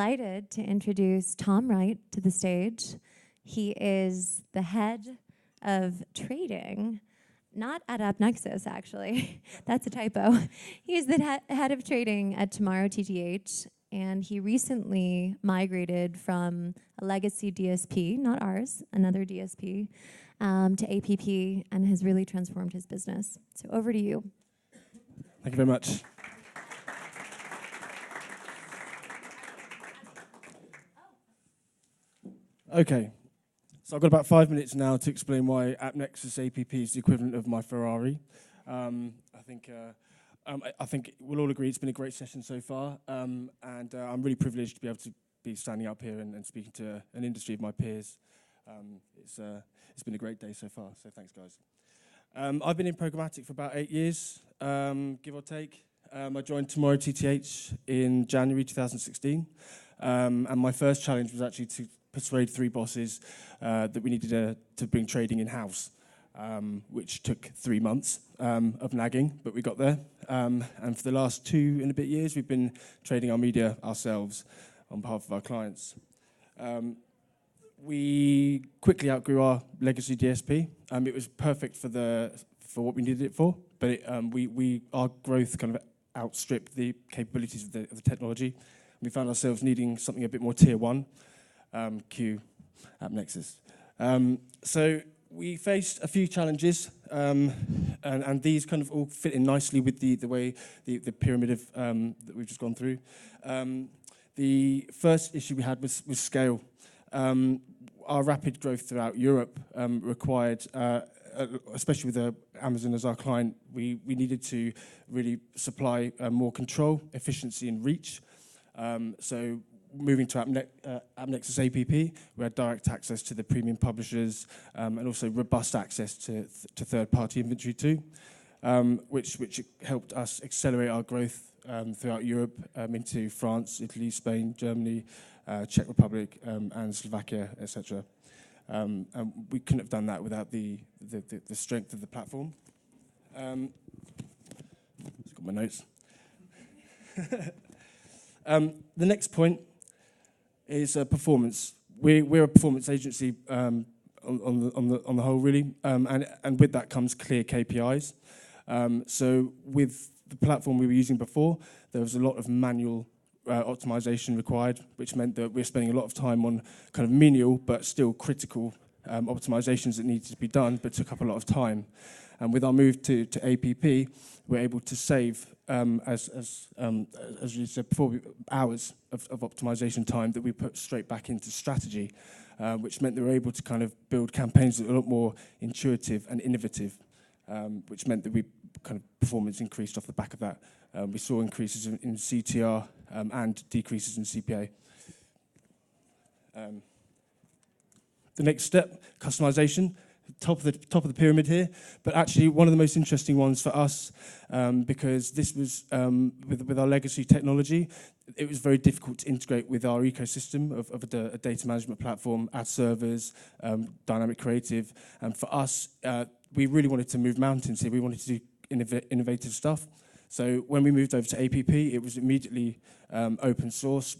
delighted to introduce Tom Wright to the stage. He is the head of trading, not at AppNexus, actually. That's a typo. He's the head of trading at Tomorrow TTH, and he recently migrated from a legacy DSP, not ours, another DSP, to APP, and has really transformed his business. So over to you. Thank you very much. Okay, so I've got about 5 minutes now to explain why AppNexus APP is the equivalent of my Ferrari. I think we'll all agree it's been a great session so far, and I'm really privileged to be able to be standing up here and speaking to an industry of my peers. It's been a great day so far, so thanks, guys. I've been in programmatic for about 8 years, give or take. I joined Tomorrow TTH in January 2016, and my first challenge was actually to persuade 3 bosses that we needed to bring trading in-house, which took 3 months of nagging, but we got there. And for the last 2 and a bit years, we've been trading our media ourselves on behalf of our clients. We quickly outgrew our legacy DSP. It was perfect for what we needed it for, but our growth kind of outstripped the capabilities of the technology. We found ourselves needing something a bit more tier 1. Q AppNexus. So we faced a few challenges, and these kind of all fit in nicely with the way the pyramid of that we've just gone through. The first issue we had was scale. Our rapid growth throughout Europe required, especially with Amazon as our client, we needed to really supply more control, efficiency, and reach. So moving to AppNexus APP, we had direct access to the premium publishers and also robust access to third-party inventory too, which helped us accelerate our growth throughout Europe into France, Italy, Spain, Germany, Czech Republic, and Slovakia, etc. And we couldn't have done that without the strength of the platform. Just got my notes. The next point is performance. We're a performance agency on the whole, really, and with that comes clear KPIs. So with the platform we were using before, there was a lot of manual optimization required, which meant that we're spending a lot of time on kind of menial but still critical optimizations that needed to be done, but took up a lot of time. And with our move to APP, we're able to save, as you said before, hours of optimization time that we put straight back into strategy, which meant that we were able to kind of build campaigns that were a lot more intuitive and innovative, which meant that we kind of performance increased off the back of that. We saw increases in CTR and decreases in CPA. The next step, customization. Top of the pyramid here, but actually one of the most interesting ones for us, because this was with our legacy technology, it was very difficult to integrate with our ecosystem of a data management platform, ad servers, dynamic creative, and for us, we really wanted to move mountains here. We wanted to do innovative stuff. So when we moved over to APP, it was immediately open source.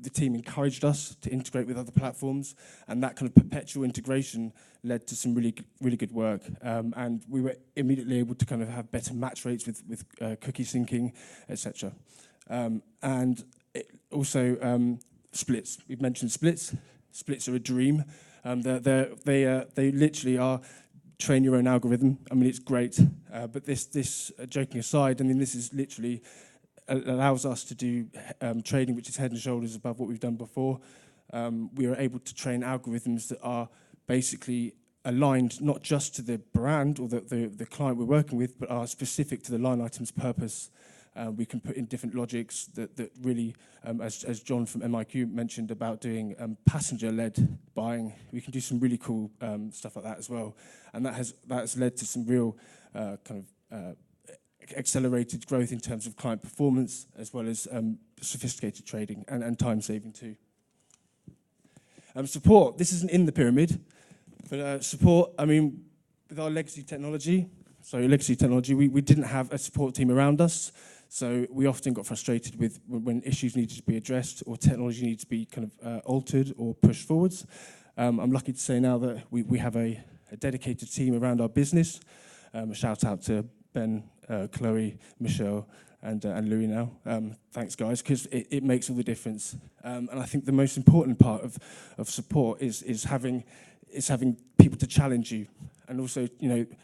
The team encouraged us to integrate with other platforms, and that kind of perpetual integration led to some really good work. And we were immediately able to kind of have better match rates with cookie syncing, etc. And it also splits. We've mentioned splits. Splits are a dream. They literally are train your own algorithm. I mean, it's great, but this joking aside, I mean, this is literally allows us to do trading which is head and shoulders above what we've done before. We are able to train algorithms that are basically aligned not just to the brand or the client we're working with, but are specific to the line item's purpose. We can put in different logics that really, as John from MIQ mentioned about doing passenger-led buying, we can do some really cool stuff like that as well. And that has led to some real kind of accelerated growth in terms of client performance, as well as sophisticated trading and time saving too. Support, this isn't in the pyramid, but support, I mean, with our legacy technology, we didn't have a support team around us. So we often got frustrated with when issues needed to be addressed or technology needed to be kind of altered or pushed forwards. I'm lucky to say now that we have a dedicated team around our business. A shout out to Ben, Chloe, Michelle, and Louis now. Thanks, guys, because it makes all the difference. And I think the most important part of support is having people to challenge you, and also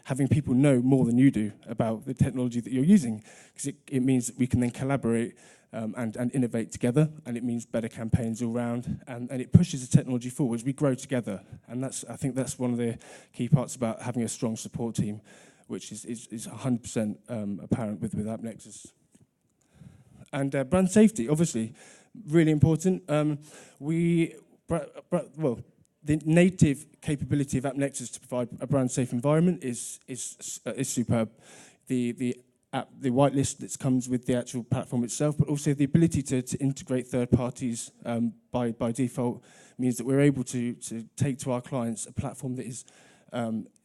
having people know more than you do about the technology that you're using, because it means that we can then collaborate and innovate together, and it means better campaigns all round, and it pushes the technology forwards. We grow together, and I think that's one of the key parts about having a strong support team, which is 100% apparent with AppNexus. And brand safety, obviously, really important. The native capability of AppNexus to provide a brand safe environment is superb. The whitelist that comes with the actual platform itself, but also the ability to integrate third parties by default means that we're able to take to our clients a platform that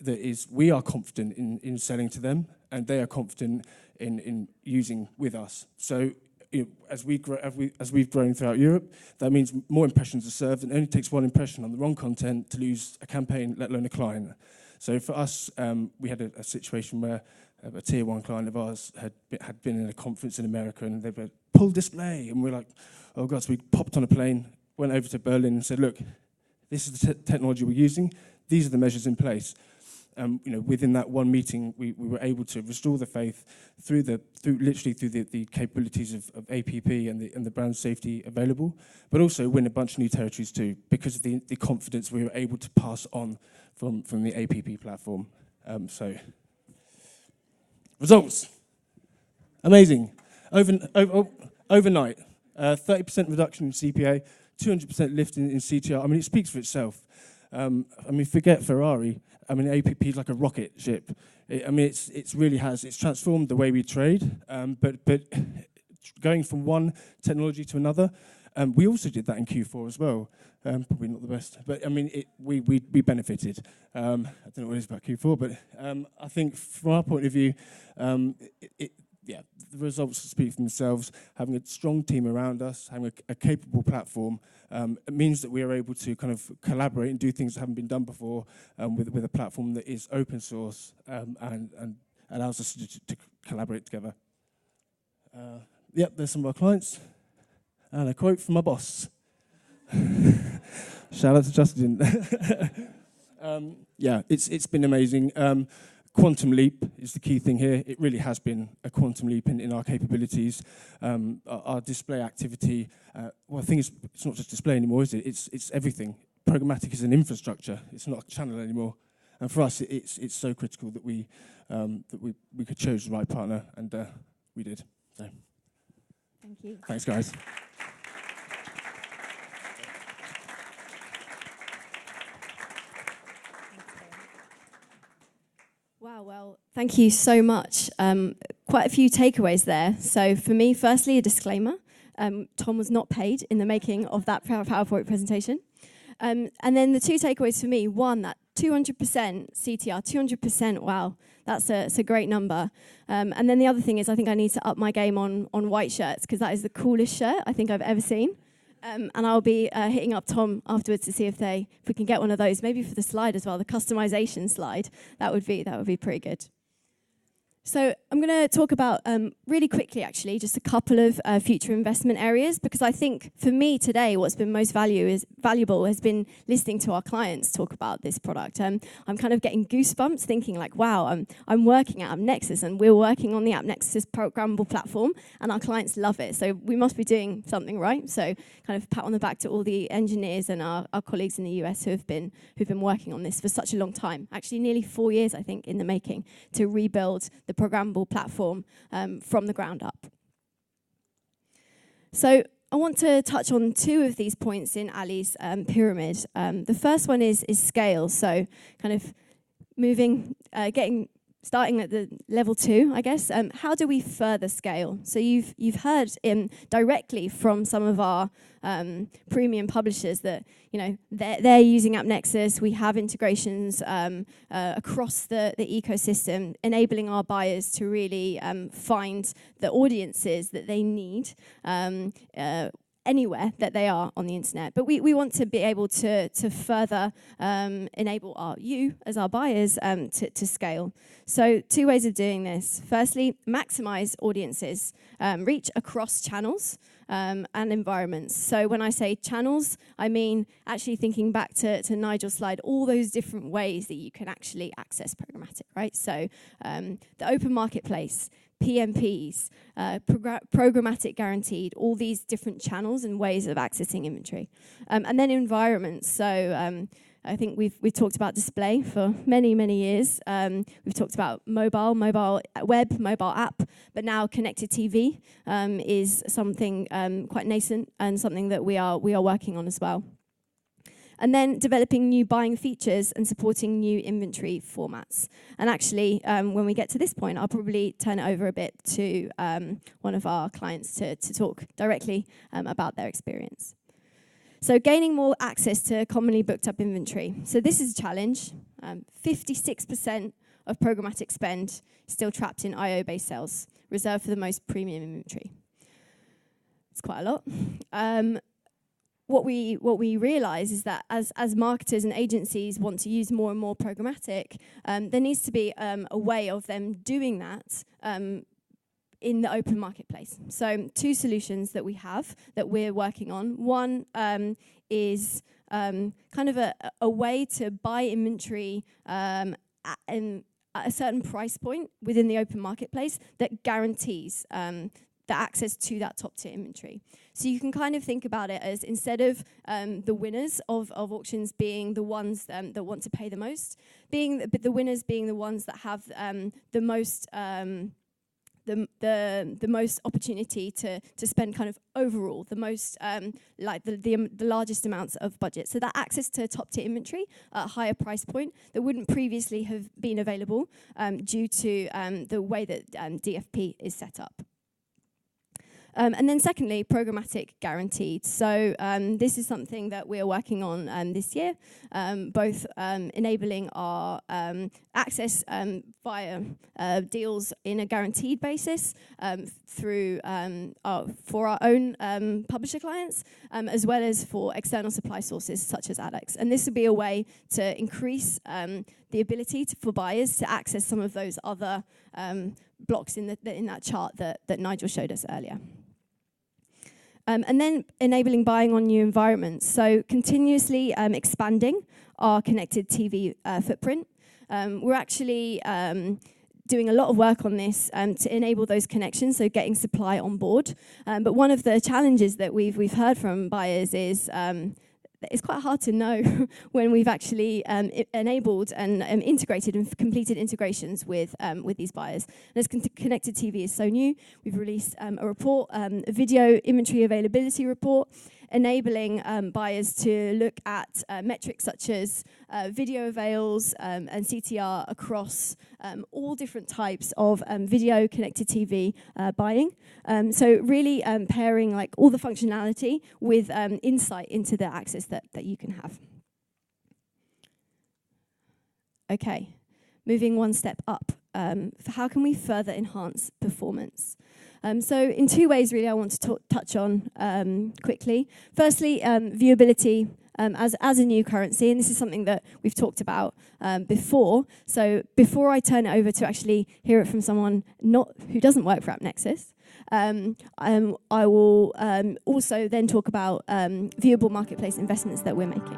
is we are confident in selling to them, and they are confident in using with us. So as we've grown throughout Europe, that means more impressions are served, and it only takes one impression on the wrong content to lose a campaign, let alone a client. So for us, we had a situation where a tier 1 client of ours had been in a conference in America, and they were pull display, and we're like, oh God, so we popped on a plane, went over to Berlin and said, look, this is the technology we're using, these are the measures in place. Within that one meeting, we were able to restore the faith through the capabilities of APP and the brand safety available, but also win a bunch of new territories too, because of the confidence we were able to pass on from the APP platform. So, results, amazing. Overnight, 30% reduction in CPA, 200% lift in CTR. I mean, it speaks for itself. Forget Ferrari. APP is like a rocket ship. It's transformed the way we trade. But going from one technology to another, we also did that in Q4 as well. Probably not the best, but we benefited. I don't know what it is about Q4, but I think from our point of view, the results speak for themselves. Having a strong team around us, having a capable platform, it means that we are able to kind of collaborate and do things that haven't been done before with a platform that is open source and allows us to collaborate together. There's some of our clients. And a quote from my boss. Shout out to Justin. It's been amazing. Quantum leap is the key thing here. It really has been a quantum leap in our capabilities. Our display activity, I think it's not just display anymore, is it? It's everything. Programmatic is an infrastructure. It's not a channel anymore. And for us, it's so critical that we could choose the right partner, and we did. So. Thank you. Thanks, guys. Wow, well, thank you so much. Quite a few takeaways there. So for me, firstly, a disclaimer. Tom was not paid in the making of that PowerPoint presentation. And then the two takeaways for me, one, that 200% CTR, 200%, wow, that's a great number. And then the other thing is I think I need to up my game on white shirts, because that is the coolest shirt I think I've ever seen. And I'll be hitting up Tom afterwards to see if we can get one of those, maybe for the slide as well, the customization slide. That would be pretty good. So I'm going to talk about, really quickly actually, just a couple of future investment areas, because I think for me today what's been most valuable has been listening to our clients talk about this product. I'm kind of getting goosebumps thinking like, wow, I'm working at AppNexus and we're working on the AppNexus programmable platform and our clients love it. So we must be doing something right. So kind of pat on the back to all the engineers and our colleagues in the US who've been working on this for such a long time, actually nearly 4 years, I think, in the making, to rebuild the programmable platform from the ground up. So I want to touch on two of these points in Ali's pyramid. The first one is scale. So kind of getting starting at the level 2, I guess, how do we further scale? So you've heard directly from some of our premium publishers that they're using AppNexus. We have integrations across the ecosystem, enabling our buyers to really find the audiences that they need anywhere that they are on the internet. But we want to be able to further enable you as our buyers to scale. So 2 ways of doing this. Firstly, maximize audiences, reach across channels and environments. So when I say channels, I mean actually thinking back to Nigel's slide, all those different ways that you can actually access programmatic, right? So the open marketplace, PMPs, programmatic guaranteed, all these different channels and ways of accessing inventory. And then environments. So I think we've talked about display for many, many years. We've talked about mobile web, mobile app, but now connected TV is something quite nascent and something that we are working on as well. And then developing new buying features and supporting new inventory formats. And actually, when we get to this point, I'll probably turn it over a bit to one of our clients to talk directly about their experience. So gaining more access to commonly booked up inventory. So this is a challenge. 56% of programmatic spend still trapped in IO-based sales, reserved for the most premium inventory. It's quite a lot. What we realize is that as marketers and agencies want to use more and more programmatic, there needs to be a way of them doing that in the open marketplace. So 2 solutions that we have that we're working on. One is kind of a way to buy inventory at a certain price point within the open marketplace that guarantees the access to that top tier inventory. So you can kind of think about it as, instead of the winners of auctions being the ones that want to pay the most, the winners being the ones that have the most the most opportunity to spend kind of overall, the most the largest amounts of budget. So that access to top tier inventory at a higher price point that wouldn't previously have been available due to the way that DFP is set up. And then secondly, programmatic guaranteed. So this is something that we are working on this year, both enabling our access via deals in a guaranteed basis through for our own publisher clients, as well as for external supply sources such as AdX. And this would be a way to increase the ability for buyers to access some of those other blocks in that chart that Nigel showed us earlier. And then enabling buying on new environments. So continuously expanding our connected TV footprint. We're actually doing a lot of work on this to enable those connections, so getting supply on board. But one of the challenges that we've heard from buyers is it's quite hard to know when we've actually enabled and integrated and completed integrations with these buyers. And as connected TV is so new, we've released a report, a video inventory availability report, enabling buyers to look at metrics such as video avails and CTR across all different types of video connected TV buying. So really pairing like all the functionality with insight into the access that you can have. Okay, moving one step up. How can we further enhance performance? So in 2 ways, really, I want to touch on quickly. Firstly, viewability as a new currency, and this is something that we've talked about before. So before I turn it over to actually hear it from someone who doesn't work for AppNexus, I will also then talk about viewable marketplace investments that we're making.